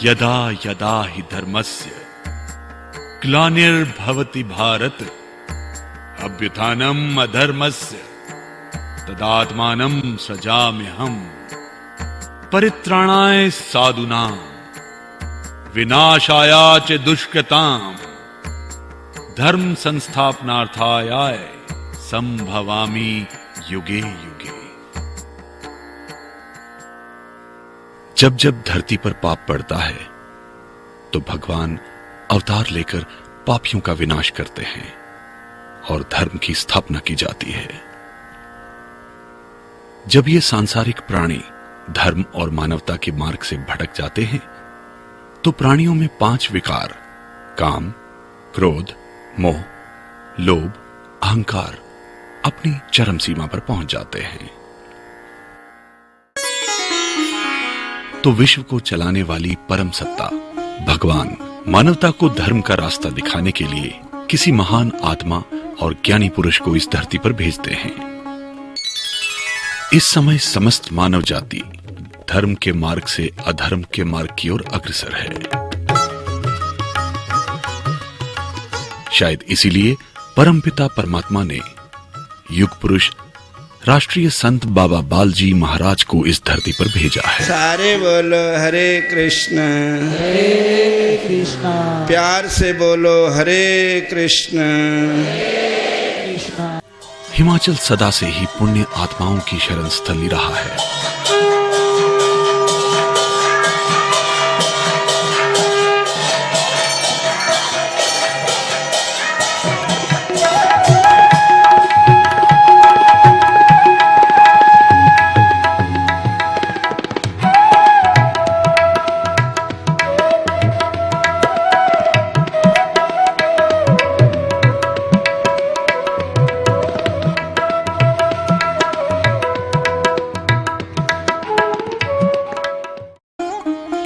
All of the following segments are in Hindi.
यदा यदा हि धर्मस्य ग्लानिर्भवति भारत अभ्युत्थानम् अधर्मस्य तदात्मानं सृजाम्यहम् परित्राणाय साधूनां विनाशाय च दुष्कृतां धर्म संस्थापनार्थाय संभवामि युगे युगे। जब जब धरती पर पाप पड़ता है तो भगवान अवतार लेकर पापियों का विनाश करते हैं और धर्म की स्थापना की जाती है। जब ये सांसारिक प्राणी धर्म और मानवता के मार्ग से भटक जाते हैं तो प्राणियों में 5 विकार काम, क्रोध, मोह, लोभ, अहंकार अपनी चरम सीमा पर पहुंच जाते हैं। तो विश्व को चलाने वाली परम सत्ता भगवान मानवता को धर्म का रास्ता दिखाने के लिए किसी महान आत्मा और ज्ञानी पुरुष को इस धरती पर भेजते हैं। इस समय समस्त मानव जाति धर्म के मार्ग से अधर्म के मार्ग की ओर अग्रसर है। शायद इसीलिए परमपिता परमात्मा ने युग पुरुष राष्ट्रीय संत बाबा बालजी महाराज को इस धरती पर भेजा है। सारे बोलो हरे कृष्ण प्यार से बोलो हरे कृष्ण। हिमाचल सदा से ही पुण्य आत्माओं की शरण स्थली रहा है।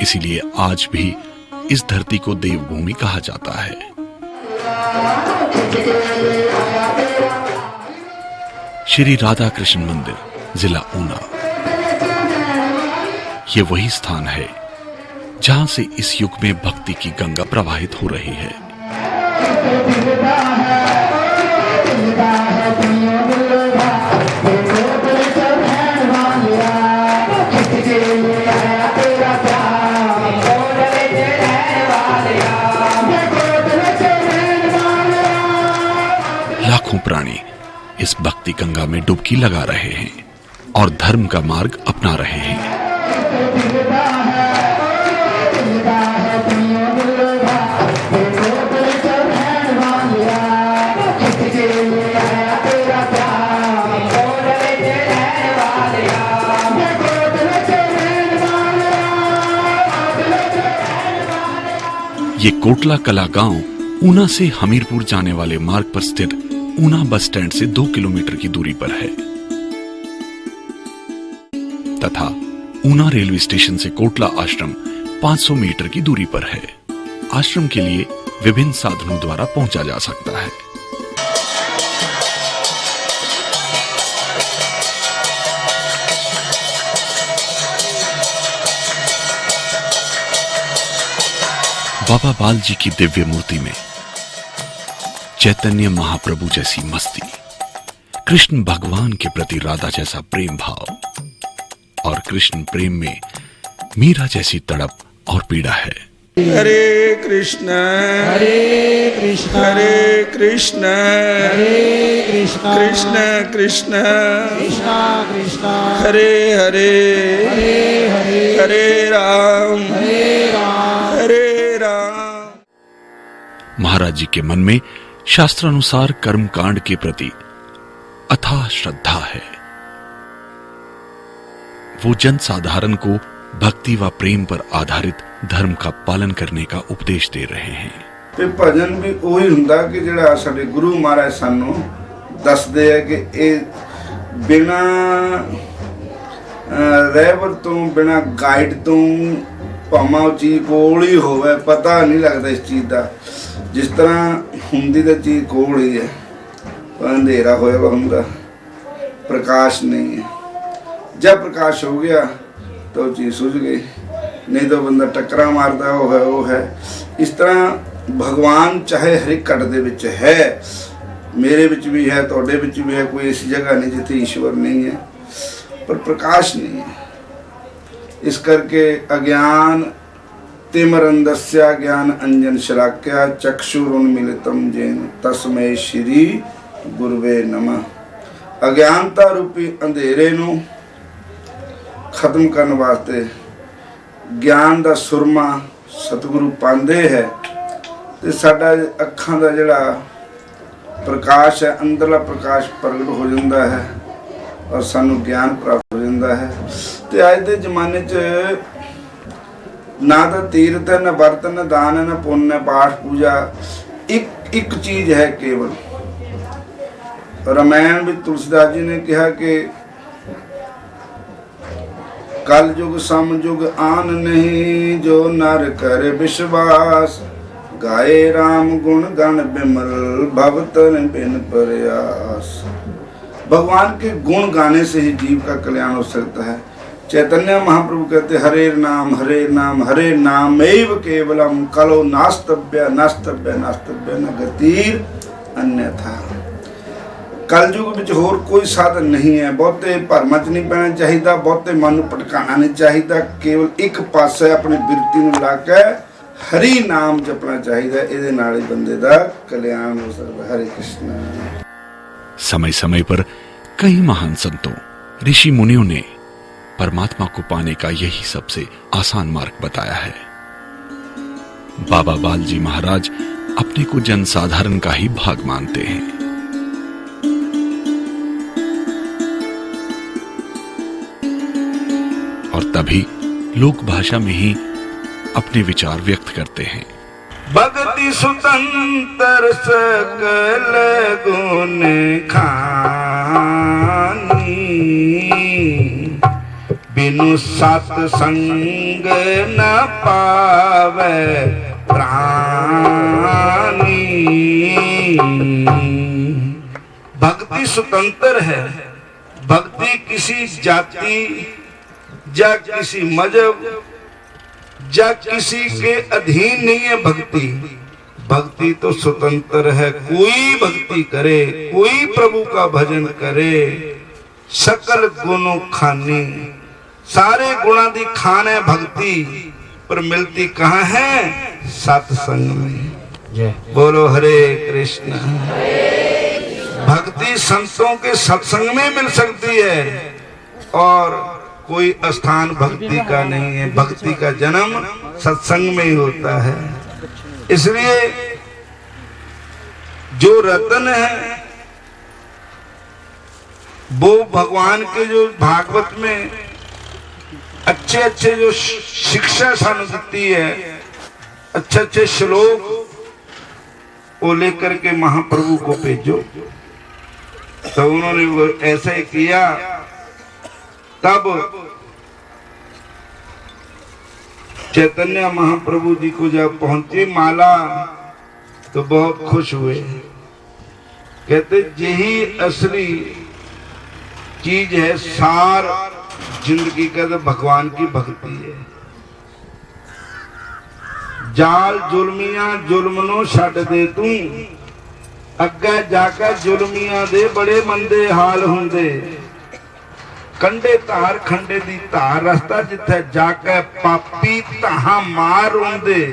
इसीलिए आज भी इस धरती को देवभूमि कहा जाता है। श्री राधा कृष्ण मंदिर, जिला ऊना, ये वही स्थान है जहां से इस युग में भक्ति की गंगा प्रवाहित हो रही है। लाखों प्राणी इस भक्ति गंगा में डुबकी लगा रहे हैं और धर्म का मार्ग अपना रहे हैं। ये कोटला कला गांव ऊना से हमीरपुर जाने वाले मार्ग पर स्थित ऊना बस स्टैंड से 2 किलोमीटर की दूरी पर है तथा ऊना रेलवे स्टेशन से कोटला आश्रम 500 मीटर की दूरी पर है। आश्रम के लिए विभिन्न साधनों द्वारा पहुंचा जा सकता है। बाबा बाल जी की दिव्य मूर्ति में चैतन्य महाप्रभु जैसी मस्ती, कृष्ण भगवान के प्रति राधा जैसा प्रेम भाव और कृष्ण प्रेम में मीरा जैसी तड़प और पीड़ा है। हरे कृष्ण हरे कृष्ण हरे कृष्ण हरे कृष्ण कृष्ण कृष्ण कृष्ण कृष्ण हरे हरे हरे हरे हरे राम हरे राम। महाराज जी के मन में शास्त्रानुसार कर्म कांड के प्रति अथाह श्रद्धा है। वो जन साधारण को भक्ति व प्रेम पर आधारित धर्म का पालन करने का उपदेश दे रहे हैं। ते भजन भी वही हुंदा कि जिहड़ा साडे गुरु महाराज सानू दसदे है कि ए बिना रहबर तो बिना गाइड तो भावें चीज कोल ही होवे पता नहीं लगता इस चीज का। जिस तरह हुंदी तो चीज कोल ही है पर अंधेरा होया हुंदा प्रकाश नहीं है। जब प्रकाश हो गया तो चीज सूझ गई। नहीं तो बंदा टक्करा मारदा वो है। इस तरह भगवान चाहे हर एक घट दे विच है, मेरे विच भी है, तुहाडे विच भी है। कोई ऐसी जगह नहीं जिथे ईश्वर नहीं है, पर प्रकाश नहीं है। इस करके अज्ञान तिमिरंधस्य ज्ञान अंजन शलाक्या चक्षुरुन्मीलितं येन तस्मै श्री गुरुवे नमः। अज्ञानता रूपी अंधेरे नूं खत्म करने वास्ते ज्ञान दा सुरमा सतगुरु पांदे है ते साडा अखां दा जिहड़ा प्रकाश है, अंदरला प्रकाश प्रगट हो जाता है और सानू ज्ञान प्राप्त हो जाता है। तो अज के जमाने च ना तो तीर्थ है, न वर्त, न दान, न पुण्य, पाठ पूजा, एक चीज है केवल। रामायण में तुलसीदास जी ने कहा कि कल युग सम युग आन नहीं, जो नर कर विश्वास, गाए राम गुण गण बिमल, भवतन बिन प्रयास। भगवान के गुण गाने से ही जीव का कल्याण हो सकता है। चैतन्य महाप्रभु कहते हरे नाम हरे नाम एव केवलम, कलो नास्तव्य नास्तव्य नास्तव्य न गतिर अन्यथा। कलयुग विच होर कोई साधन नहीं है। बहुते भरमां च नहीं पैना चाहिए, बहुते मन नूं भटकाना नहीं चाहिए। केवल एक पासे अपनी बिरती नूं ला के हरि नाम जपना चाहिए। इहदे नाल ही बंदे दा कल्याण हो सकदा। हरे कृष्ण। समय समय पर कई महान संतों, ऋषि मुनियों ने परमात्मा को पाने का यही सबसे आसान मार्ग बताया है। बाबा बालजी महाराज अपने को जनसाधारण का ही भाग मानते हैं। और तभी लोक भाषा में ही अपने विचार व्यक्त करते हैं। भक्ति स्वतंत्र सकल गुण खानी, बिनु सत्संग न पावे प्राणी। भक्ति स्वतंत्र है। भक्ति किसी जाति या किसी मजहब या किसी के अधीन नहीं है। भक्ति तो स्वतंत्र है। कोई भक्ति करे, कोई प्रभु का भजन करे, सकल गुणों खानी। सारे गुणा दी खान है भक्ति, पर मिलती कहाँ है? सत्संग में। बोलो हरे कृष्ण। भक्ति संतों के सत्संग में मिल सकती है और कोई स्थान भक्ति का नहीं है। भक्ति का जन्म सत्संग में ही होता है। इसलिए जो रतन है वो भगवान के जो भागवत में अच्छे अच्छे जो शिक्षा सानू देती है, अच्छे अच्छे श्लोक, वो लेकर के महाप्रभु को भेजो। तो उन्होंने वो ऐसा ही किया। तब चैतन्य महाप्रभु जी को जब पहुंची माला तो बहुत खुश हुए। कहते यही असली चीज है, सार जिंदगी का तो भगवान की भक्ति है। जाल जुल्मियां जुल्मनो छड़ दे तू, अगे जाकर जुल्मियां दे बड़े मंदे हाल हुंदे। कंडे धार खंडे दी धार, रस्ता जिथे जाके पापी तहां मार रोंदे।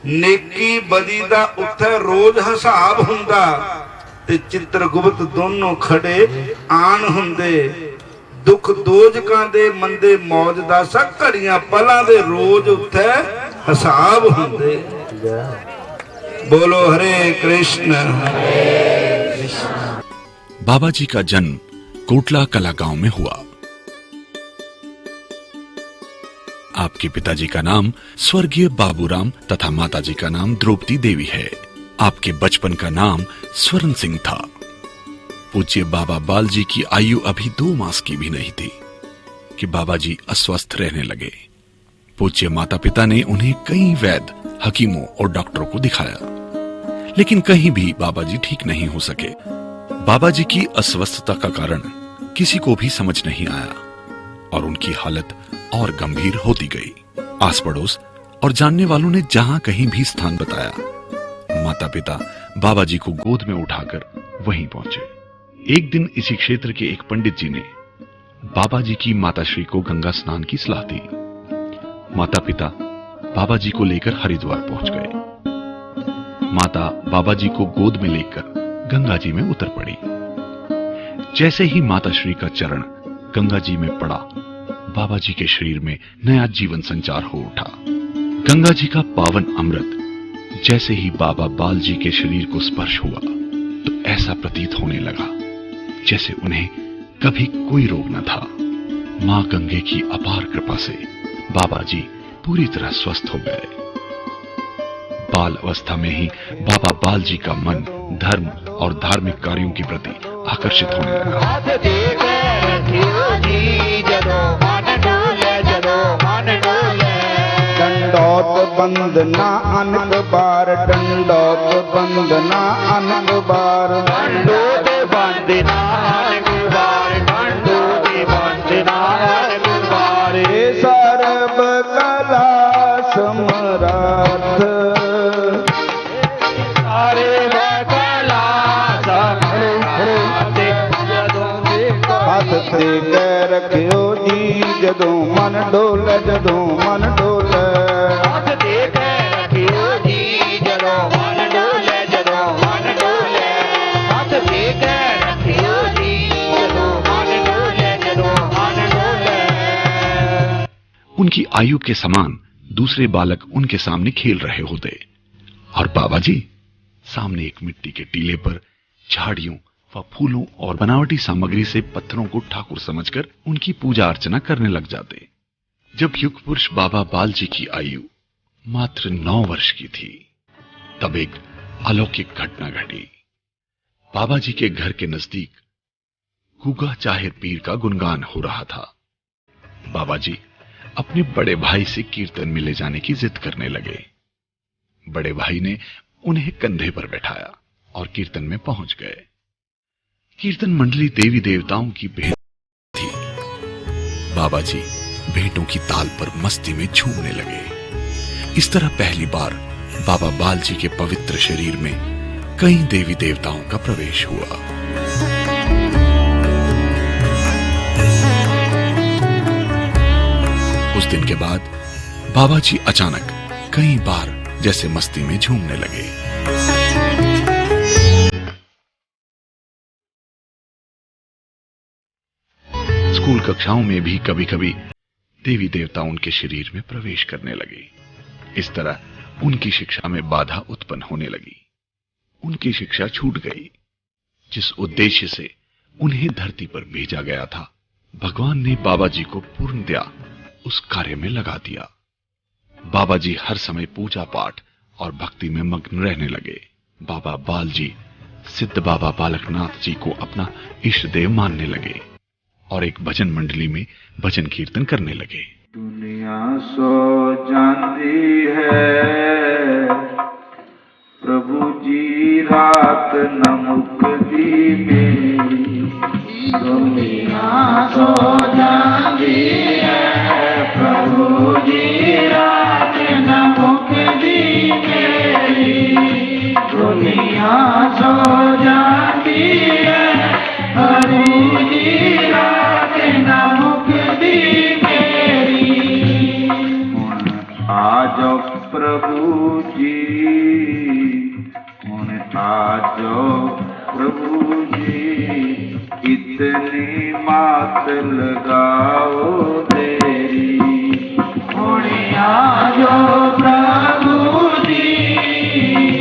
नेकी बदी दा उत्थे रोज हिसाब हुंदा, ते चित्रगुप्त दोनों खड़े आन हुंदे। दुख दोजकां दे मंदे मौज दा सब घड़ियां पलां दे रोज उत्थे हिसाब हुंदे। बोलो हरे कृष्ण। बाबा जी का जन्म कोटला कला गांव में हुआ। आपके पिताजी का नाम स्वर्गीय बाबूराम तथा माताजी का नाम द्रौपदी देवी है। आपके बचपन का नाम स्वर्ण सिंह था। पूज्य बाबा बालजी की आयु अभी 2 मास की भी नहीं थी कि बाबा जी अस्वस्थ रहने लगे। पूज्य माता पिता ने उन्हें कई वैद्य, हकीमों और डॉक्टरों को दिखाया, लेकिन कहीं भी बाबा जी ठीक नहीं हो सके। बाबा जी की अस्वस्थता का कारण किसी को भी समझ नहीं आया और उनकी हालत और गंभीर होती गई। आस पड़ोस और जानने वालों ने जहां कहीं भी स्थान बताया, माता पिता बाबा जी को गोद में उठाकर वहीं पहुंचे। एक दिन इसी क्षेत्र के एक पंडित जी ने बाबा जी की माताश्री को गंगा स्नान की सलाह दी। माता पिता बाबा जी को लेकर हरिद्वार पहुंच गए। माता बाबा जी को गोद में लेकर गंगा जी में उतर पड़ी। जैसे ही माताश्री का चरण गंगा जी में पड़ा, बाबा जी के शरीर में नया जीवन संचार हो उठा। गंगा जी का पावन अमृत जैसे ही बाबा बाल जी के शरीर को स्पर्श हुआ तो ऐसा प्रतीत होने लगा जैसे उन्हें कभी कोई रोग न था। मां गंगे की अपार कृपा से बाबा जी पूरी तरह स्वस्थ हो गए। बाल अवस्था में ही बाबा बाल जी का मन धर्म और धार्मिक कार्यों के प्रति आकर्षित होने लगा। डंडौत बंदना अनक बार, डंडौत बंदना अनक बार, डंडौत बंदना अनक बार, डंडौत बंदना अनक बार। हे सर्व कला समरार्थ, सर्व कला समरार्थ। हथ ते कै रखियो जी जदों मन डोले, जदों मन डोले। हथ ते कै रखियो जी जदों मन डोले, जदों मन डोले। हथ ते कै रखियो जी जदों मन डोले, जदों मन डोले। उनकी आयु के समान दूसरे बालक उनके सामने खेल रहे होते और बाबा जी सामने एक मिट्टी के टीले पर झाड़ियों व फूलों और बनावटी सामग्री से पत्थरों को ठाकुर समझकर उनकी पूजा अर्चना करने लग जाते। जब युग पुरुष बाबा बाल जी की आयु मात्र 9 वर्ष की थी, तब एक अलौकिक घटना घटी। बाबा जी के घर के नजदीक गुगा चाहिर पीर का गुणगान हो रहा था। बाबा जी अपने बड़े भाई से कीर्तन में ले जाने की जिद करने लगे। बड़े भाई ने उन्हें कंधे पर बैठाया और कीर्तन में पहुंच गए। कीर्तन मंडली देवी देवताओं की भेंट थी। बाबा जी भेंटों की ताल पर मस्ती में झूमने लगे। इस तरह पहली बार बाबा बाल जी के पवित्र शरीर में कई देवी देवताओं का प्रवेश हुआ। उस दिन के बाद बाबा जी अचानक कई बार जैसे मस्ती में झूमने लगे। स्कूल कक्षाओं में भी कभी कभी देवी देवता उनके शरीर में प्रवेश करने लगे। इस तरह उनकी शिक्षा में बाधा उत्पन्न होने लगी। उनकी शिक्षा छूट गई। जिस उद्देश्य से उन्हें धरती पर भेजा गया था, भगवान ने बाबा जी को पूर्णतया उस कार्य में लगा दिया। बाबा जी हर समय पूजा पाठ और भक्ति में मग्न रहने लगे। बाबा बाल जी सिद्ध बाबा बालकनाथ जी को अपना इष्ट देव मानने लगे और एक भजन मंडली में भजन कीर्तन करने लगे। दुनिया सो जाती है प्रभु जी रात न मुक्ति मेरी, दुनिया सो जाती है प्रभु जी रात न मुक्ति मेरी, दुनिया सो जाती है प्रभु जी रात न मुक्ति मेरी। आजो प्रभु जी, आजो प्रभु जी, इतनी मात लगाओ तेरी। आजो प्रभु जी,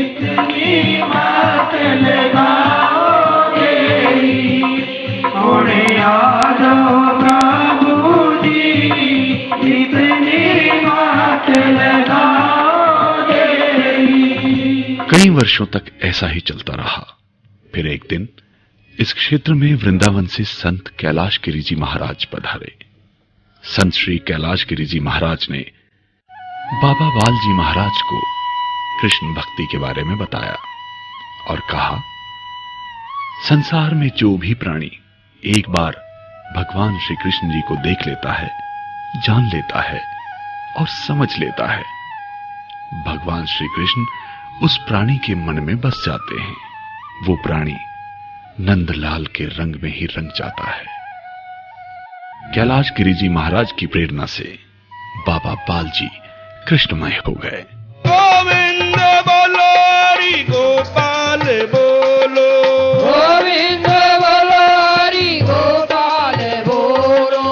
इतनी मात लगाओ तेरी। आजो प्रभु जी, इतनी मात लगाओ तेरी। कई वर्षों तक ऐसा ही चलता रहा। फिर एक दिन इस क्षेत्र में वृंदावन से संत कैलाश गिरी जी महाराज पधारे। संत श्री कैलाश गिरी जी महाराज ने बाबा बाल जी महाराज को कृष्ण भक्ति के बारे में बताया और कहा, संसार में जो भी प्राणी एक बार भगवान श्री कृष्ण जी को देख लेता है, जान लेता है, और समझ लेता है। भगवान श्री कृष्ण उस प्राणी के मन में बस जाते हैं। वो प्राणी नंदलाल के रंग में ही रंग जाता है। कैलाश गिरिजी महाराज की प्रेरणा से बाबा बालजी कृष्णमय हो गए। गोविंद बोलो हरि गोपाल बोलो, गोविंद बोलो हरि गोपाल बोलो,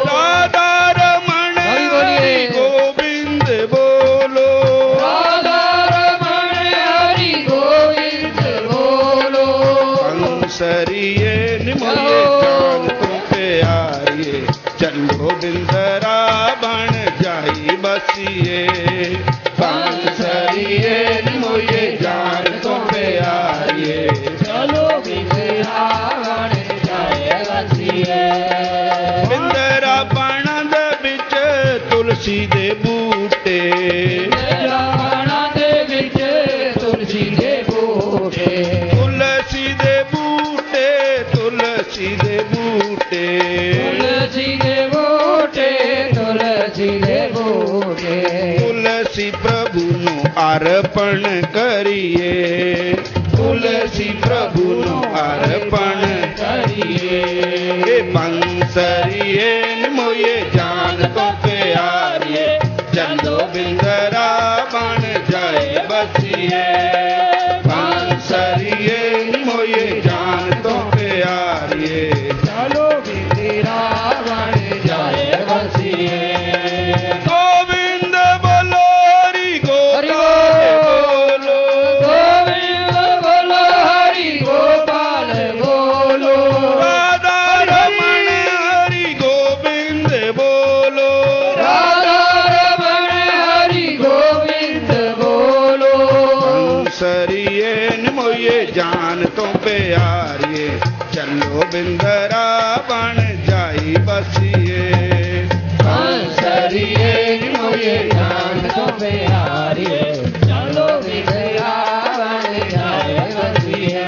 राधा रमण हरि गोविंद बोलो, राधा रमण हरि गोविंद बोलो, हंसरिये निमोये जान तो प्यारिये, चलो बिंदरा बन जाई बसिए, हंसरिये निमोये जान तो प्यारिये, चलो बिंदरा बन जाए बसिए, बिंदरा बनद बिच तुलसी दे बूटे, रावणा दे विच तुलसी दे बूटे, तुलसी दे बूटे, तुलसी दे बूटे, तुलसी दे बूटे, तुलसी दे बूटे, तुलसी प्रभु नु अर्पण करिए, तुलसी प्रभु नु अर्पण करिए, बंसरिये मोये जान तो प्यारिये, चलो बिंदरा बन जाए बसिए, बंसरिये मोये जान तो प्यारिये, चलो बिंदरा बन जाए बसिए, गोविंद बोलो हरि गोपाल बोलो, गोविंद बोलो हरि गोपाल बोलो, राधा रमण हरि गोविंद बोलो, राधा रमण हरि गोविंद बोलो, हंसरिये मोये जान तो प्यारिये, चलो बिंदरा बन जाई बसिए, हंसरिये मोये जान तो प्यारिये, चलो बिंदरा बन जाए बसिए,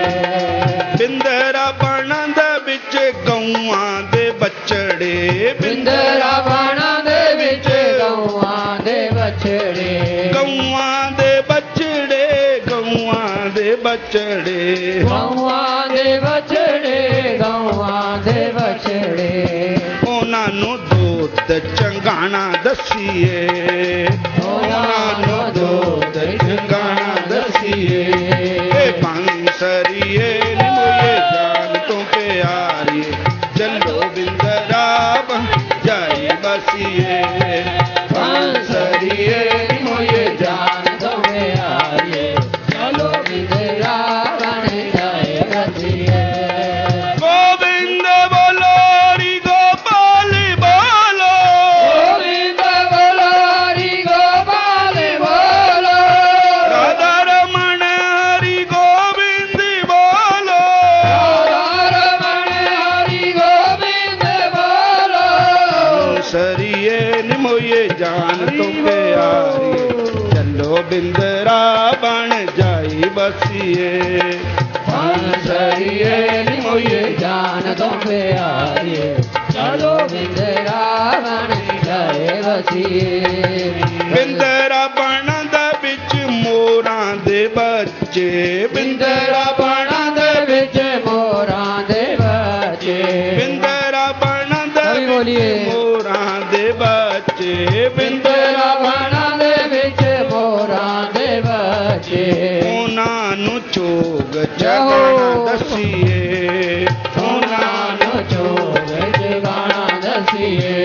बिंदरा बनद बिच गौआं दे बछड़े, बिंदरा बाणा दे विच गौआं दे बछड़े, गौआं दे बछड़े, गौआं दे बछड़े, गौआं दे बछड़े, गौआं दे बछड़े, ਉਹਨਾਂ ਨੂੰ ਦੁੱਧ ਚੰਗਾਣਾ ਦਸੀਏ, ਉਹਨਾਂ ਨੂੰ ਦੁੱਧ ਚੰਗਾਣਾ ਦਸੀਏ, ਬੰਸਰੀਏ ਨਿਮੋਏ ਜਾਨ ਤੋਂ ਪਿਆਰੀਏ, ਚਲੋ ਬਿੰਦਰਾ ਬਨ ਜਾਈ ਬਸੀਏ, ਬੰਸਰੀਏ ਨਿਮੋਏ ਜਾਨ ਤੋਂ ਪਿਆਰੀਏ, चलो बिंदरा बन जाए बसिए, गोविंद बोलो हरि गोपाल बोलो, गोविंद बोलो हरि गोपाल बोलो, राधा रमण हरि गोविंद बोलो, राधा रमण हरि गोविंद बोलो, हंसरिये निमोये जान तो प्यारिये, चलो बिंदरा बन जाई बसिए, हंसरिये निमोये जान तो प्यारिये, चलो बिंदरा बन जाए बसिए, बिंदरा बनद बिच मोरां दे बच्चे, बिंदरा बाणा दे विच मोरां दे बच्चे, बिंदरा बनद कवि बोलिए। मोरां दे बच्चे, बिंदरा बाणा दे विच मोरां दे बच्चे, ਉਹਨਾਂ ਨੂੰ ਚੋਗ ਜਗਣਾ ਦਸੀਏ, ਉਹਨਾਂ ਨੂੰ ਚੋਗ ਜਗਾਣਾ ਦਸੀਏ,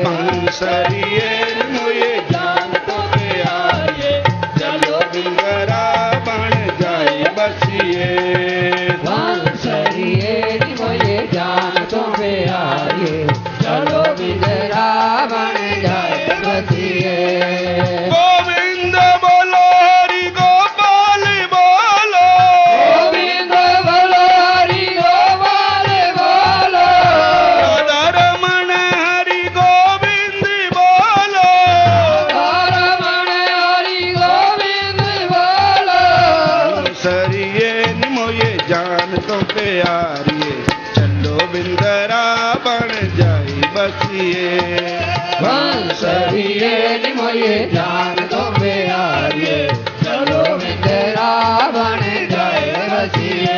ਬੰਸਰੀਏ ਮੋਏ ਜਾਨ ਤੋਂ ਪਿਆਰੀਏ, ਚਲੋ ਬਿੰਦਰਾ ਬਣ ਜਾਏ ਬਸੀਏ, बांसुरिये निमोये जान तो प्यारिये, चलो बिंदरा बन जाए बसिए। बसिए निमोए जान दो प्यारिए चलो मित्रा बन जाए बसिए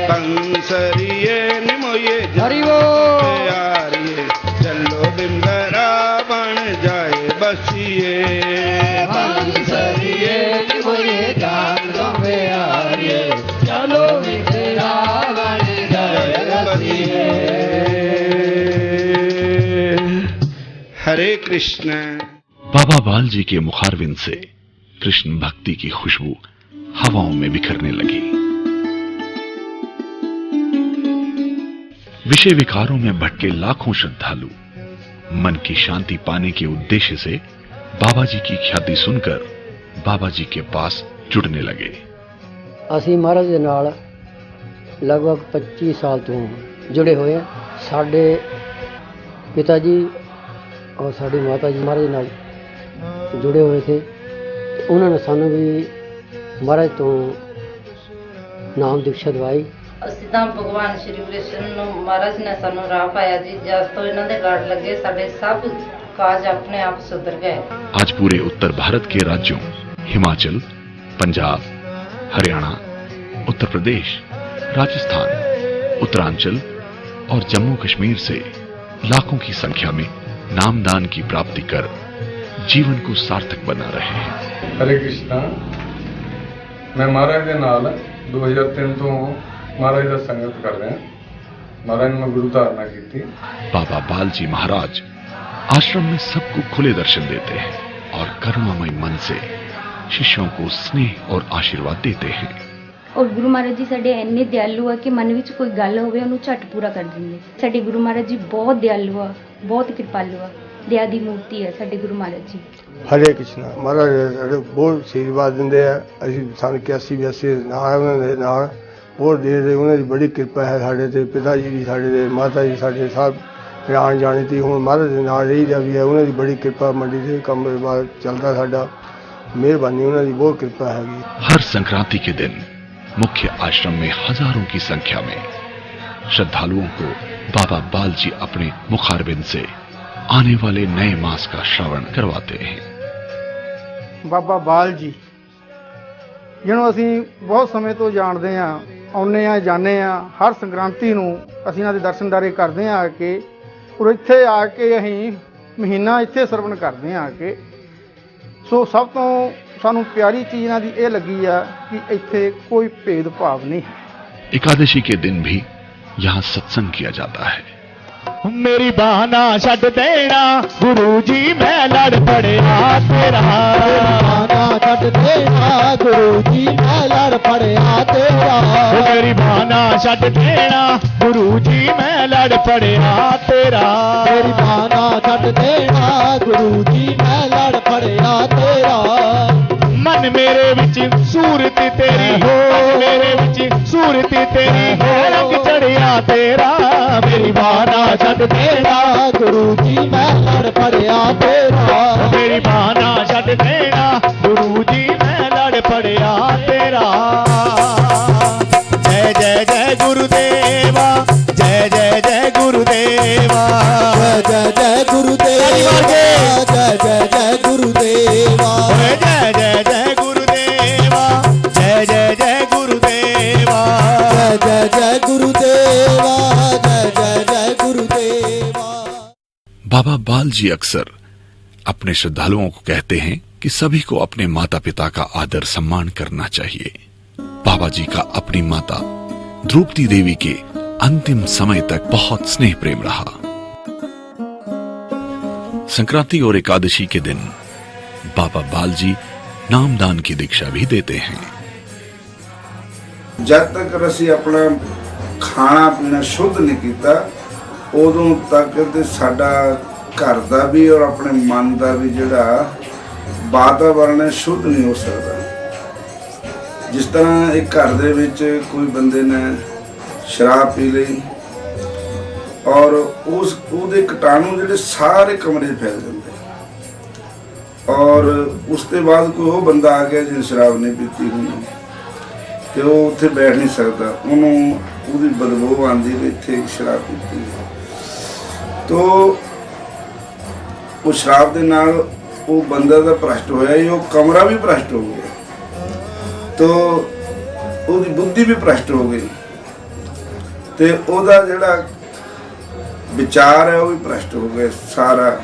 कंसरिए निमोए हरि बोल प्यारिए चलो बिंदरा बन जाए बसिए कंसरिए निमोए जान दो प्यारिए चलो मित्रा बन जाए बसिए हरे कृष्ण। बाबा बाल जी के मुखारविंद से कृष्ण भक्ति की खुशबू हवाओं में बिखरने लगी। विषय विकारों में भटके लाखों श्रद्धालु मन की शांति पाने के उद्देश्य से बाबा जी की ख्याति सुनकर बाबा जी के पास जुड़ने लगे। ਅਸੀਂ ਮਹਾਰਾਜ ਦੇ ਨਾਲ ਲਗਭਗ 25 ਸਾਲ ਤੋਂ ਜੁੜੇ ਹੋਏ ਹਾਂ। ਸਾਡੇ ਪਿਤਾ ਜੀ ਔਰ ਸਾਡੀ ਮਾਤਾ ਜੀ ਮਹਾਰਾਜ ਨਾਲ ਜੁੜੇ ਹੋਏ थे। ਉਹਨਾਂ ਨੇ ਸਾਨੂੰ ਵੀ ਮਹਾਰਾਜ ਤੋਂ ਨਾਮ ਦੀਕਸ਼ਾ ਦਵਾਈ। ਅਸੀਂ ਤਾਂ ਭਗਵਾਨ ਸ਼੍ਰੀ ਕ੍ਰਿਸ਼ਨ ਨੂੰ ਮਹਾਰਾਜ ਨੇ ਸਾਨੂੰ ਰਾਹ ਪਾਇਆ ਜੀ। ਜਦ ਤੋਂ ਇਹਨਾਂ ਦੇ ਗਾੜ ਲੱਗੇ ਸਾਡੇ ਸਭ ਕਾਜ ਆਪਣੇ ਆਪ ਸੁਧਰ ਗਏ। आज पूरे उत्तर भारत के राज्यों हिमाचल, पंजाब, हरियाणा, उत्तर प्रदेश, राजस्थान, उत्तरांचल और जम्मू कश्मीर से लाखों की संख्या में नामदान की प्राप्ति कर जीवन को सार्थक बना रहे हैं। हरे कृष्णा। मैं महाराज ਦੇ ਨਾਲ 2003 ਤੋਂ महाराज ਦਾ ਸੰਗਤ ਕਰ ਰਿਹਾ। महाराज ने गुरु धारणा की। बाबा बाल जी महाराज आश्रम में सबको खुले दर्शन देते हैं और करुणामय मन से शिष्यों को स्नेह और आशीर्वाद देते हैं। और गुरु महाराज जी साडे इन्ने दयालु है कि मन विच कोई गल होवे उन्हें झट पूरा कर देंगे। साडे गुरु महाराज जी बहुत दयालु है, बहुत कृपालु है, दया दी मूर्ति है साडे गुरु महाराज जी। हरे कृष्णा। महाराज ਸਾਡੇ ਬਹੁਤ ਆਸ਼ੀਰਵਾਦ ਦਿੰਦੇ ਆ। ਅਸੀਂ ਸਾਨੂੰ 81 ਨਾਲ ਉਹਨਾਂ ਦੇ ਨਾਲ ਬਹੁਤ ਦੇਰ ਦੇ ਉਹਨਾਂ ਦੀ ਬੜੀ ਕਿਰਪਾ ਹੈ ਸਾਡੇ ਤੇ। ਪਿਤਾ ਜੀ ਵੀ ਸਾਡੇ ਦੇ, ਮਾਤਾ ਜੀ ਸਾਡੇ ਸਭ ਜਾਣ ਜਾਣੀ ਤੀ ਹੁਣ ਮਹਾਰਾਜ ਦੇ ਨਾਲ ਰਹੀਦਾ ਵੀ ਹੈ। ਉਹਨਾਂ ਦੀ ਬੜੀ ਕਿਰਪਾ ਮੰਡੀ ਦੇ ਕੰਮ ਦੇ ਬਾਅਦ ਚੱਲਦਾ ਸਾਡਾ। ਮਿਹਰਬਾਨੀ ਉਹਨਾਂ ਦੀ ਬਹੁਤ ਕਿਰਪਾ ਹੈਗੀ। हर संक्रांति के दिन मुख्य आश्रम में हजारों की संख्या में श्रद्धालुओं को बाबा बाल जी अपने मुखारबिंद से आने वाले नए मास का श्रवण करवाते हैं। ਬਾਬਾ ਬਾਲ ਜੀ ਜਿਹਨੂੰ ਅਸੀਂ ਬਹੁਤ ਸਮੇਂ ਤੋਂ ਜਾਣਦੇ ਹਾਂ, ਆਉਂਦੇ ਹਾਂ ਜਾਂਦੇ ਹਾਂ। ਹਰ ਸੰਕ੍ਰਾਂਤੀ ਨੂੰ ਅਸੀਂ ਇਹਨਾਂ ਦੇ ਦਰਸ਼ਨਦਾਰੇ ਕਰਦੇ ਹਾਂ ਆ ਕੇ। ਔਰ ਇੱਥੇ ਆ ਕੇ ਅਸੀਂ ਮਹੀਨਾ ਇੱਥੇ ਸਰਵਣ ਕਰਦੇ ਹਾਂ ਆ ਕੇ। ਸੋ ਸਭ ਤੋਂ ਸਾਨੂੰ ਪਿਆਰੀ ਚੀਜ਼ ਇਹਨਾਂ ਦੀ ਇਹ ਲੱਗੀ ਆ ਕਿ ਇੱਥੇ ਕੋਈ ਭੇਦਭਾਵ ਨਹੀਂ ਹੈ। एकादशी के दिन भी यहाँ सत्संग किया जाता है। मेरी बहाना छड़ देना गुरु जी मैं लड़ पड़िया तेरा। बहाना छड़ देना गुरु जी मैं लड़ पड़िया तेरा। मेरी बहाना छड़ देना गुरु जी मैं लड़ पड़िया तेरा। मेरी बहाना छड़ देना गुरु जी मैं लड़ पड़िया तेरा। मन मेरे विच सूरत तेरी हो, मेरे विच सूरत तेरी है, रंग चढ़िया तेरा। मेरी बहाना छड़ देना गुरु जी मैं लड़ पड़िया तेरा। मेरी बहाना छड़ देना गुरु जी मैं लड़ पड़िया तेरा। जय जय जय गुरुदेवा, जय जय जय गुरुदेवा, जय जय गुरुदेवा, जय जय जय गुरुदेवा, जय जय जय गुरुदेवा, जय जय जय गुरुदेवा, जय जय गुरुदेवा, जय जय जय गुरुदेवा। बाबा बाल जी अक्सर अपने श्रद्धालुओं को कहते हैं कि सभी को अपने माता पिता का आदर सम्मान करना चाहिए। बाबा जी का अपनी माता द्रौपदी देवी के अंतिम समय तक बहुत स्नेह प्रेम रहा। संक्रांति और एकादशी के दिन बाबा बाल जी नामदान की दीक्षा भी देते हैं। जब तक ਅਸੀਂ ਆਪਣਾ ਖਾਣਾ ਪੀਣਾ ਸ਼ੁੱਧ ਨਹੀਂ ਕੀਤਾ ਉਦੋਂ ਤੱਕ ਤੇ ਸਾਡਾ ਘਰ ਦਾ ਵੀ ਔਰ ਆਪਣੇ ਮਨ ਦਾ ਵੀ ਜਿਹੜਾ ਵਾਤਾਵਰਣ ਹੈ ਸ਼ੁੱਧ ਨਹੀਂ ਹੋ ਸਕਦਾ। ਜਿਸ ਤਰ੍ਹਾਂ ਇੱਕ ਘਰ ਦੇ ਵਿੱਚ ਕੋਈ ਬੰਦੇ ਨੇ ਸ਼ਰਾਬ ਪੀ ਲਈ ਔਰ ਉਹਦੇ ਕੀਟਾਣੂ ਜਿਹੜੇ ਸਾਰੇ ਕਮਰੇ 'ਚ ਫੈਲ ਜਾਂਦੇ ਔਰ ਉਸ ਤੋਂ ਬਾਅਦ ਕੋਈ ਉਹ ਬੰਦਾ ਆ ਗਿਆ ਜਿਹਨੇ ਸ਼ਰਾਬ ਨਹੀਂ ਪੀਤੀ ਹੁੰਦੀ ਤੇ ਉਹ ਉੱਥੇ ਬੈਠ ਨਹੀਂ ਸਕਦਾ। ਉਹਨੂੰ ਉਹਦੀ ਬਦਬੂ ਆਉਂਦੀ ਵੀ ਇੱਥੇ ਸ਼ਰਾਬ ਪੀਤੀ। तो ਉਹ ਸ਼ਰਾਬ ਦੇ ਨਾਲ ਉਹ ਬੰਦਾ ਤਾਂ ਭ੍ਰਸ਼ਟ ਹੋਇਆ ਹੀ, ਉਹ ਕਮਰਾ ਵੀ ਭ੍ਰਸ਼ਟ ਹੋ ਗਿਆ, ਤੋ ਉਹਦੀ ਬੁੱਧੀ ਵੀ ਭ੍ਰਸ਼ਟ ਹੋ ਗਈ, ਤੇ ਉਹਦਾ ਜਿਹੜਾ ਵਿਚਾਰ ਹੈ ਉਹ ਵੀ ਭ੍ਰਸ਼ਟ ਹੋ ਗਿਆ ਸਾਰਾ।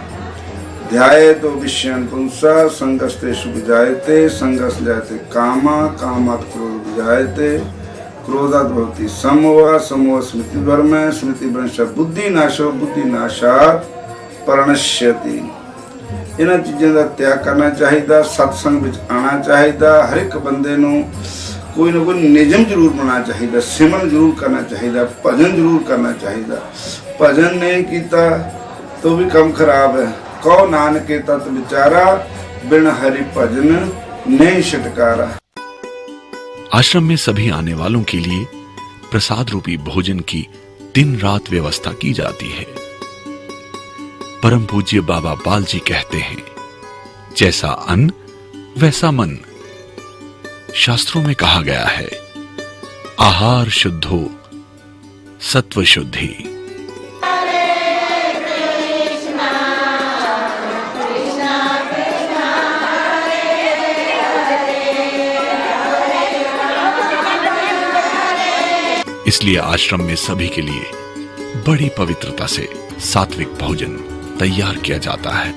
ध्याये तो विषयं पुंसा संगस्तेषु विजायते संगस जायते कामा कामात् क्रोध विजायते क्रोधात् भवति समोह समोह स्मृति भ्रम स्मृति भ्रंश बुद्धि नाशो बुद्धि नाशात् प्रणश्यति। इन्हां चीज़ों का त्याग करना चाहिए, सत्संग विच आना चाहिए। हर एक बंदे नूं कोई ना कोई नियम जरूर बनाना चाहिए, सिमरन जरूर करना चाहिए, भजन जरूर करना चाहिए। भजन नहीं किया तो भी काम खराब है। कहो नानक के तत् विचारा बिन हरि भजन नहीं छुटकारा। आश्रम में सभी आने वालों के लिए प्रसाद रूपी भोजन की दिन रात व्यवस्था की जाती है। परम पूज्य बाबा बाल जी कहते हैं, जैसा अन्न वैसा मन। शास्त्रों में कहा गया है, आहार शुद्धो सत्व शुद्धि। इसलिए आश्रम में सभी के लिए बड़ी पवित्रता से सात्विक भोजन तैयार किया जाता है।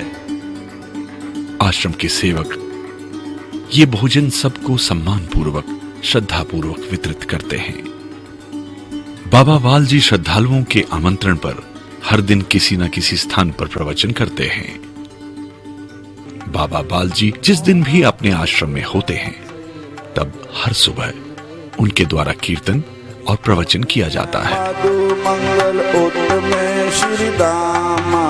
आश्रम के सेवक ये भोजन सबको सम्मान पूर्वक श्रद्धा पूर्वक वितरित करते हैं। बाबा बाल जी श्रद्धालुओं के आमंत्रण पर हर दिन किसी न किसी स्थान पर प्रवचन करते हैं। बाबा बाल जी जिस दिन भी अपने आश्रम में होते हैं, तब हर सुबह उनके द्वारा कीर्तन और प्रवचन किया जाता है। मंगल उत्तम श्री दामा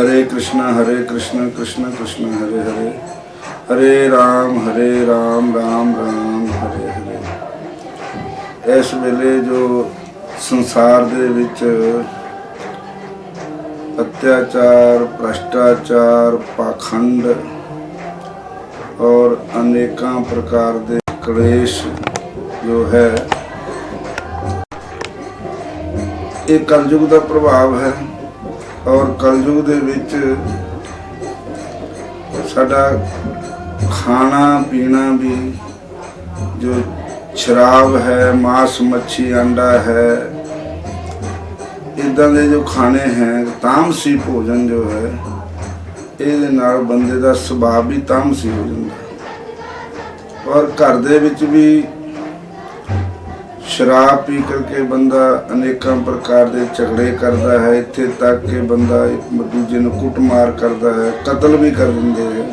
हरे कृष्ण कृष्ण कृष्ण हरे हरे, हरे राम राम राम हरे हरे। इस वेले जो संसार दे विच अत्याचार, भ्रष्टाचार, पाखंड और अनेकां प्रकार दे क्लेश जो है, ये कलयुग का प्रभाव है। और कलयुग दे विच साडा खाना पीना भी जो शराब है, मांस मच्छी अंडा है, इदां दे जो खाने हैं, तामसी भोजन जो है, ਇਹਦੇ ਨਾਲ ਬੰਦੇ ਦਾ ਸੁਭਾਅ ਵੀ ਤਾਮਸੀ ਹੋ ਜਾਂਦਾ। ਔਰ ਘਰ ਦੇ ਵਿੱਚ ਵੀ ਸ਼ਰਾਬ ਪੀ ਕਰਕੇ ਬੰਦਾ ਅਨੇਕਾਂ ਪ੍ਰਕਾਰ ਦੇ ਝਗੜੇ ਕਰਦਾ ਹੈ, ਇੱਥੇ ਤੱਕ ਕਿ ਬੰਦਾ ਇੱਕ ਦੂਜੇ ਨੂੰ ਕੁੱਟਮਾਰ ਕਰਦਾ ਹੈ, ਕਤਲ ਵੀ ਕਰ ਦਿੰਦੇ ਹੈ,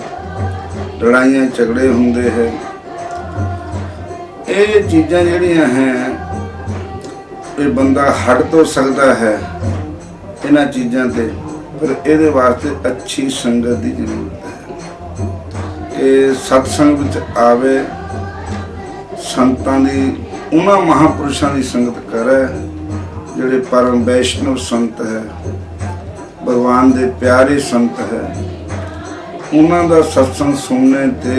ਲੜਾਈਆਂ ਝਗੜੇ ਹੁੰਦੇ ਹੈ। ਇਹ ਚੀਜ਼ਾਂ ਜਿਹੜੀਆਂ ਹੈ, ਇਹ ਬੰਦਾ ਹਟ ਤੋਂ ਸਕਦਾ ਹੈ ਇਹਨਾਂ ਚੀਜ਼ਾਂ ਤੇ, पर ਇਹਦੇ ਵਾਸਤੇ अच्छी संगत की जरूरत है कि सत्संग विच आवे, संतां दी उन्हां महापुरुषां की संगत करे जिहड़े परम वैष्णव संत है, भगवान दे प्यारे संत है। उन्हां दा सत्संग सुनने ते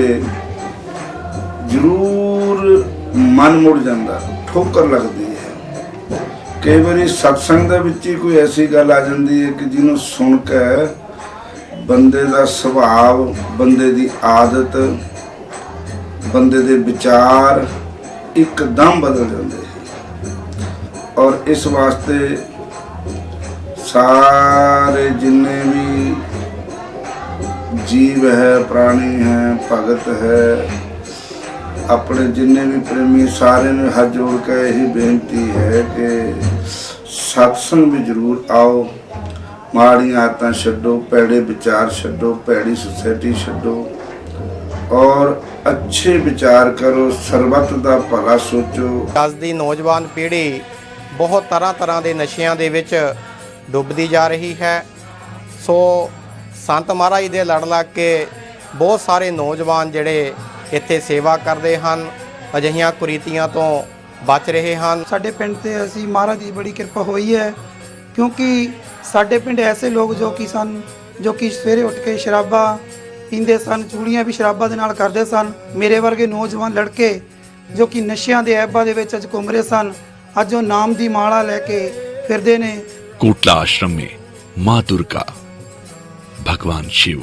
जरूर मन मुड़ जांदा, ठोकर लगदी है। कई बार सत्संग दे विच ही कोई ऐसी गल आ जाती है कि जिन्हों सुन के बंदे का सुभाव, बंदे की आदत, बंदे के विचार एकदम बदल जाते हैं। और इस वास्ते सारे जिन्ने भी जीव है, प्राणी है, भगत है, अपने जिन्ने भी प्रेमी सारे ने हाथ जोड़ के यही बेनती है कि सत्संग भी जरूर आओ, माड़ियां आदतां छड्डो, पैड़े विचार छड्डो, पैड़ी सोसाइटी छड्डो और अच्छे विचार करो, सरबत दा भला सोचो। ਅੱਜ ਦੀ ਨੌਜਵਾਨ ਪੀੜ੍ਹੀ ਬਹੁਤ ਤਰ੍ਹਾਂ ਦੇ ਨਸ਼ਿਆਂ ਦੇ ਵਿੱਚ ਡੁੱਬਦੀ ਜਾ ਰਹੀ ਹੈ। ਸੋ ਸੰਤ ਮਹਾਰਾਜ ਦੇ ਲੜ ਲੱਗ ਕੇ ਬਹੁਤ ਸਾਰੇ ਨੌਜਵਾਨ ਜਿਹੜੇ ਇੱਥੇ ਸੇਵਾ ਕਰਦੇ ਹਨ, ਅਜਿਹੀਆਂ ਕੁਰੀਤੀਆਂ ਤੋਂ ਬਚ ਰਹੇ ਹਨ। ਸਾਡੇ ਪਿੰਡ ਤੇ ਅਸੀਂ ਮਹਾਰਾਜ ਦੀ ਬੜੀ ਕਿਰਪਾ ਹੋਈ ਹੈ, ਕਿਉਂਕਿ ਸਾਡੇ ਪਿੰਡ ਐਸੇ ਲੋਕ ਜੋ ਕਿ ਸਵੇਰੇ ਉੱਠ ਕੇ ਸ਼ਰਾਬਾਂ ਪੀਂਦੇ ਸਨ, ਚੂੜੀਆਂ ਵੀ ਸ਼ਰਾਬਾਂ ਦੇ ਨਾਲ ਕਰਦੇ ਸਨ। ਮੇਰੇ ਵਰਗੇ ਨੌਜਵਾਨ ਲੜਕੇ ਜੋ ਕਿ ਨਸ਼ਿਆਂ ਦੇ ਐਬਾਂ ਦੇ ਵਿੱਚ ਅੱਜ ਘੁੰਮ ਰਹੇ ਸਨ, ਅੱਜ ਉਹ ਨਾਮ ਦੀ ਮਾਲਾ ਲੈ ਕੇ ਫਿਰਦੇ ਨੇ। कोटला आश्रम में मां दुर्गा, भगवान शिव,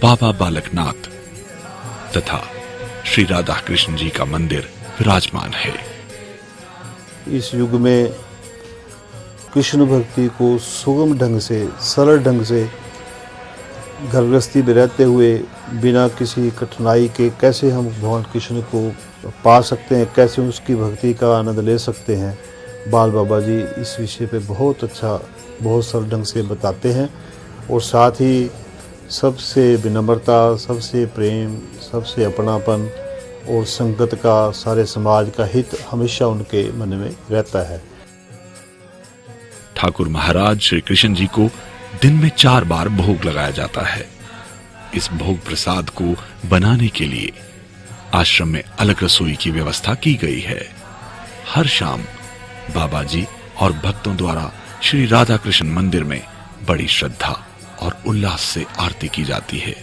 बाबा बालकनाथ तथा श्री राधा कृष्ण जी का मंदिर विराजमान है। इस युग में कृष्ण भक्ति को सुगम ढंग से, सरल ढंग से घर गृहस्थी में रहते हुए बिना किसी कठिनाई के कैसे हम भगवान कृष्ण को पा सकते हैं, कैसे उसकी भक्ति का आनंद ले सकते हैं, बाल बाबा जी इस विषय पे बहुत अच्छा, बहुत सरल ढंग से बताते हैं। और साथ ही सबसे विनम्रता, सबसे प्रेम, सबसे अपनापन और संगत का, सारे समाज का हित हमेशा उनके मन में रहता है। ठाकुर महाराज श्री कृष्ण जी को दिन में 4 बार भोग लगाया जाता है। इस भोग प्रसाद को बनाने के लिए आश्रम में अलग रसोई की व्यवस्था की गई है। हर शाम बाबा जी और भक्तों द्वारा श्री राधा कृष्ण मंदिर में बड़ी श्रद्धा और उल्लास से आरती की जाती है।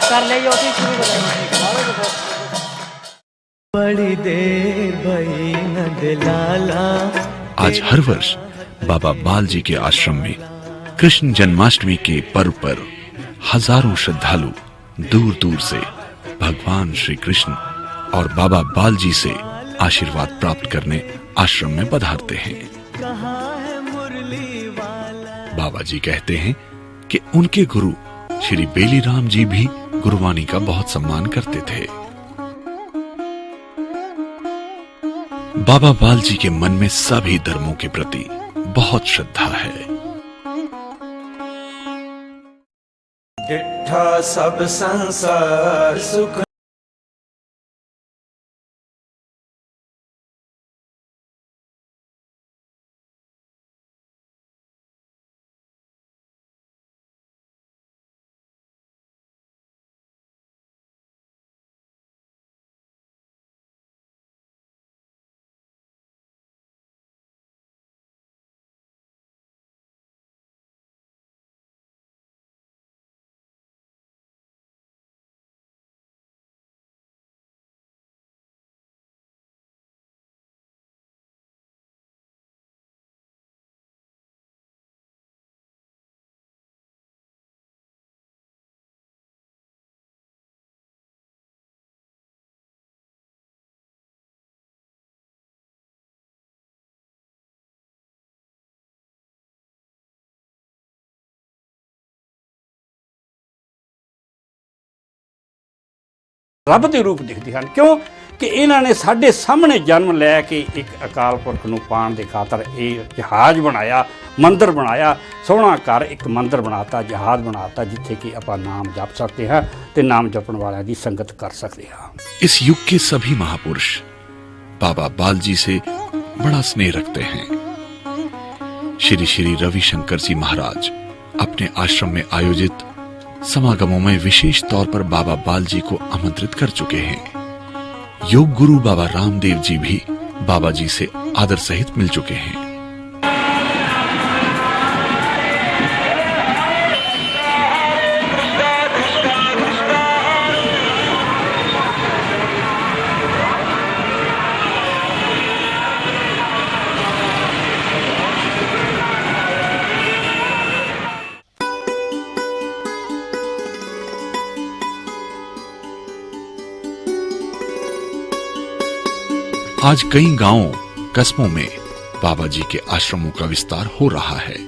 कर ले जो शुरू बड़ी देर भई नंद लाला। आज हर वर्ष बाबा बाल जी के आश्रम में कृष्ण जन्माष्टमी के पर्व पर हजारों श्रद्धालु दूर दूर से भगवान श्री कृष्ण और बाबा बाल जी से आशीर्वाद प्राप्त करने आश्रम में पधारते हैं। बाबा जी कहते हैं कि उनके गुरु श्री बेली राम जी भी गुरुवाणी का बहुत सम्मान करते थे। बाबा बाल जी के मन में सभी धर्मों के प्रति बहुत श्रद्धा है। डिठा सब संसार सुख ਰੱਬ ਦੇ ਰੂਪ ਦਿਖਦੇ ਹਨ। ਕਿਉਂ ਕਿ ਇਹਨਾਂ ਨੇ ਸਾਡੇ ਸਾਹਮਣੇ ਜਨਮ ਲੈ ਕੇ ਇੱਕ ਅਕਾਲ ਪੁਰਖ ਨੂੰ ਪਾਉਣ ਦੇ ਖਾਤਰ ਇਹ ਜਹਾਜ਼ ਬਣਾਇਆ, ਮੰਦਰ ਬਣਾਇਆ, ਸੋਹਣਾ ਘਰ ਇੱਕ ਮੰਦਰ ਬਣਾਤਾ, ਜਹਾਜ਼ ਬਣਾਤਾ ਜਿੱਥੇ कि ਆਪਾਂ ਨਾਮ ਜਪ ਸਕਦੇ ਹਾਂ ਤੇ ਨਾਮ ਜਪਣ ਵਾਲਿਆਂ ਦੀ ਸੰਗਤ ਕਰ ਸਕਦੇ ਹਾਂ। इस युग के सभी महापुरुष बाबा बाल जी से बड़ा स्नेह रखते हैं। श्री श्री रविशंकर जी महाराज अपने आश्रम में आयोजित समागमों में विशेष तौर पर बाबा बाल जी को आमंत्रित कर चुके हैं। योग गुरु बाबा रामदेव जी भी बाबा जी से आदर सहित मिल चुके हैं। आज कई गांवों कस्बों में बाबा जी के आश्रमों का विस्तार हो रहा है।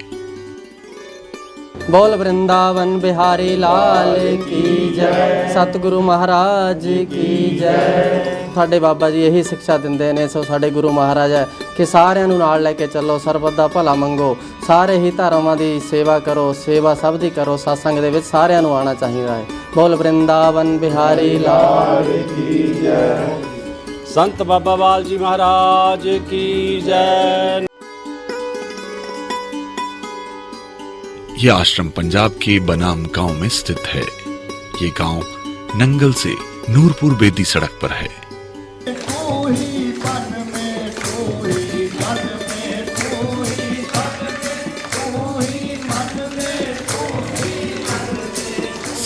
बोल वृंदावन बिहारी लाल की जय, सतगुरु महाराज की जय। ਸਾਡੇ ਬਾਬਾ ਜੀ ਇਹੀ ਸਿੱਖਿਆ ਦਿੰਦੇ ਨੇ। ਸੋ ਸਾਡੇ ਗੁਰੂ ਮਹਾਰਾਜ ਹੈ ਕਿ ਸਾਰਿਆਂ ਨੂੰ ਨਾਲ ਲੈ ਕੇ ਚੱਲੋ, ਸਰਬੱਤ ਦਾ ਭਲਾ ਮੰਗੋ, ਸਾਰੇ ਹੀ ਧਰਮਾਂ ਦੀ ਸੇਵਾ ਕਰੋ, ਸੇਵਾ ਸਭ ਦੀ ਕਰੋ। ਸਤਸੰਗ ਦੇ ਵਿੱਚ ਸਾਰਿਆਂ ਨੂੰ ਆਉਣਾ ਚਾਹੀਦਾ ਹੈ। ਬੋਲ ਵਰਿੰਦਾਵਨ ਬਿਹਾਰੀ ਲਾਲ ਕੀ ਜੈ। संत बाबा बाल जी महाराज की जय। यह आश्रम पंजाब के बनाम गांव में स्थित है। ये गांव नंगल से नूरपुर बेदी सड़क पर है।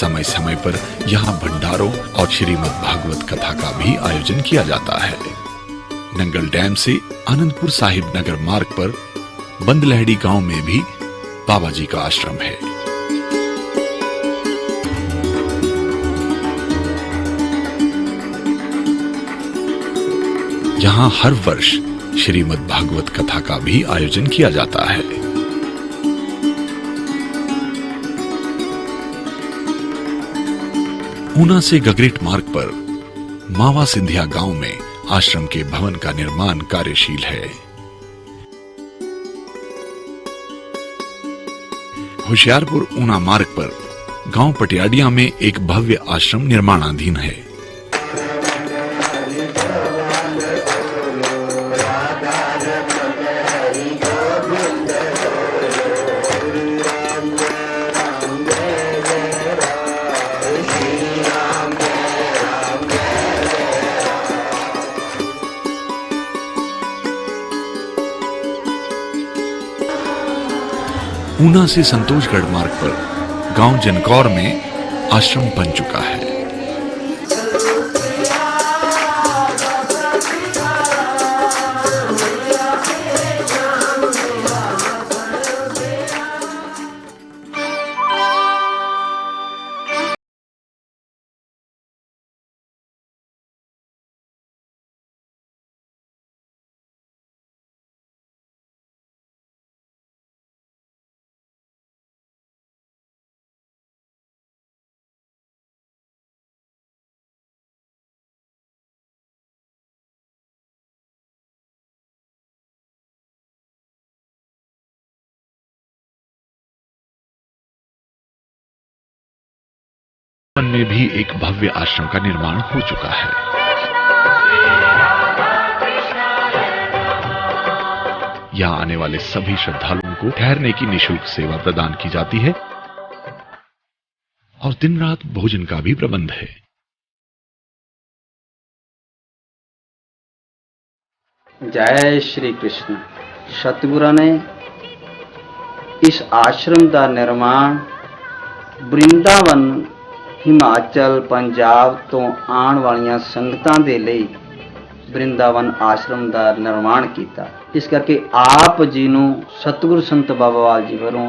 समय समय पर यहाँ भंडारों और श्रीमद् भागवत कथा का भी आयोजन किया जाता है। नंगल डैम से आनंदपुर साहिब नगर मार्ग पर बंदलहड़ी गांव में भी बाबा जी का आश्रम है। यहाँ हर वर्ष श्रीमद् भागवत कथा का भी आयोजन किया जाता है। ऊना से गगरेट मार्ग पर मावा सिंधिया गांव में आश्रम के भवन का निर्माण कार्यशील है। होशियारपुर ऊना मार्ग पर गांव पटियाडिया में एक भव्य आश्रम निर्माणाधीन है। ऊना से संतोषगढ़ मार्ग पर गांव जनकौर में आश्रम बन चुका है। में भी एक भव्य आश्रम का निर्माण हो चुका है। यहाँ आने वाले सभी श्रद्धालुओं को ठहरने की निःशुल्क सेवा प्रदान की जाती है और दिन रात भोजन का भी प्रबंध है। जय श्री कृष्ण। सतगुरु ने इस आश्रम का निर्माण वृंदावन हिमाचल पंजाब तो आने वाली संगतां दे लई वृंदावन आश्रम का निर्माण किया। इस करके आप जी नूं सतगुरु संत बाबा बाल जी वरों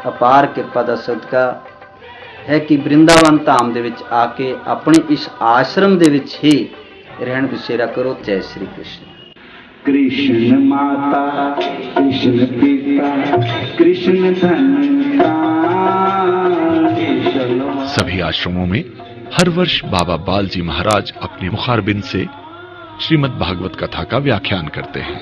अपार कृपा का सदका है कि वृंदावन धाम दे विच आके अपने इस आश्रम दे विच ही रहन बसेरा करो। जय श्री कृष्ण। कृष्ण माता कृष्ण पिता कृष्ण धन। सभी आश्रमों में हर वर्ष बाबा बाल जी महाराज अपने मुखारबिंद से श्रीमद् भागवत कथा का व्याख्यान करते हैं।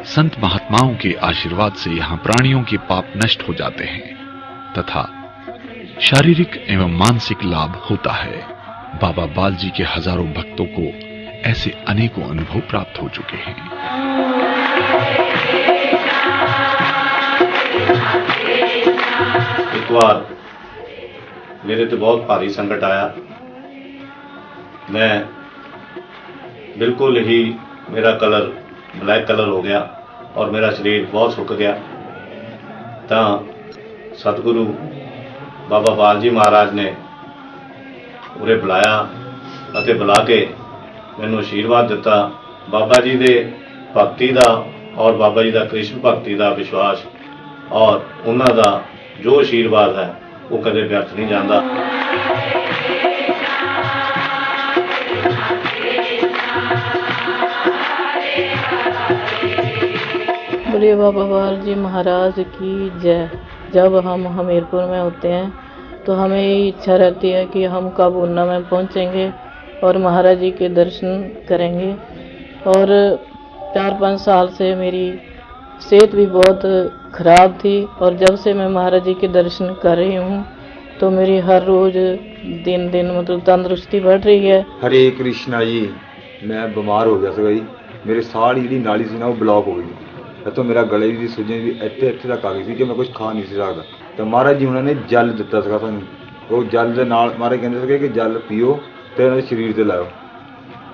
संत महात्माओं के आशीर्वाद से यहाँ प्राणियों के पाप नष्ट हो जाते हैं तथा शारीरिक एवं मानसिक लाभ होता है। बाबा बाल जी के हजारों भक्तों को ऐसे अनेकों अनुभव प्राप्त हो चुके हैं। एक बार मेरे तो बहुत भारी संकट आया। मैं बिल्कुल ही, मेरा कलर ब्लैक कलर हो गया और मेरा शरीर बहुत सुक गया। तो सतगुरु बाबा बाल जी महाराज ने उरे बुलाया ਅਤੇ बुला के मैनू आशीर्वाद दिता। बाबा जी दे भगती का और बाबा जी का कृष्ण भगती का विश्वास और उन्हों का जो आशीर्वाद है वो कदे व्यर्थ नहीं जाता। बोलिए बाबा बाल जी महाराज की जय। जब हम हमीरपुर में होते हैं तो हमें ये इच्छा रहती है कि हम कब ऊना में पहुंचेंगे और महाराज जी के दर्शन करेंगे। और 4-5 साल से मेरी सेहत भी बहुत ख़राब थी और जब से मैं महाराज जी के दर्शन कर रही हूँ तो मेरी हर रोज़ दिन दिन मतलब तंदुरुस्ती बढ़ रही है। हरे कृष्णा जी, मैं बीमार हो गया था जी। मेरे साह की जी नाली सी ना वो ब्लॉक हो गई। तो मेरा गले की सूजन भी इतने तक आ गई थी कि मैं कुछ खा नहीं सकता। तो महाराज जी उन्होंने जल दिता था सानू। वो जल के नाल महाराज कहते थे कि जल पीओ तो उन्होंने शरीर से लाओ।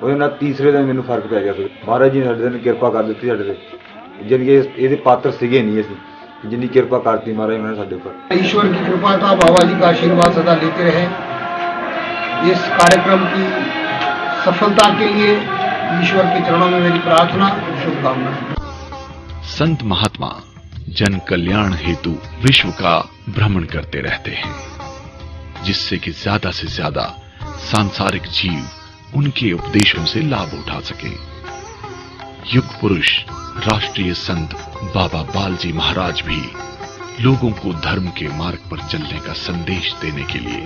ਉਹਦੇ ਨਾਲ ਤੀਸਰੇ ਦਿਨ ਮੈਨੂੰ ਫਰਕ ਪੈ ਗਿਆ ਸੀ। ਮਹਾਰਾਜ ਜੀ ਨੇ ਸਾਡੇ ਦਿਨ ਕਿਰਪਾ ਕਰ ਦਿੱਤੀ ਸਾਡੇ ਤੇ, ਜਾਣੀ ਕਿ ਇਹਦੇ ਪਾਤਰ ਸੀਗੇ नहीं ਅਸੀਂ, जिन्नी कृपा करती महाराज उन्होंने साढ़े ऊपर। ईश्वर की कृपा का, बाबा जी का आशीर्वाद सदा लेते रहे। इस कार्यक्रम की सफलता के लिए ईश्वर के चरणों में मेरी प्रार्थना, शुभकामनाएं। संत महात्मा जन कल्याण हेतु विश्व का भ्रमण करते रहते हैं, जिससे कि ज्यादा से ज्यादा सांसारिक जीव उनके उपदेशों से लाभ उठा सके। युग पुरुष राष्ट्रीय संत बाबा बाल जी महाराज भी लोगों को धर्म के मार्ग पर चलने का संदेश देने के लिए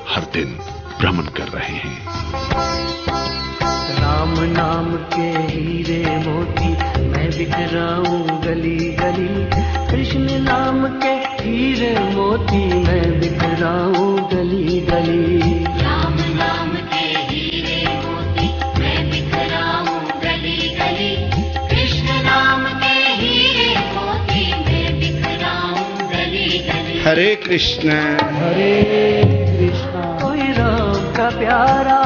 हर दिन भ्रमण कर रहे हैं। राम नाम के हीरे मोती मैं बिखराऊं गली गली। कृष्ण नाम के हीरे मोती मैं बिखराऊं गली गली। राम नाम के हीरे मोती मैं बिखराऊं गली गली। कृष्ण नाम के हीरे मोती मैं बिखराऊं गली गली। हरे कृष्ण कोई राम का प्यारा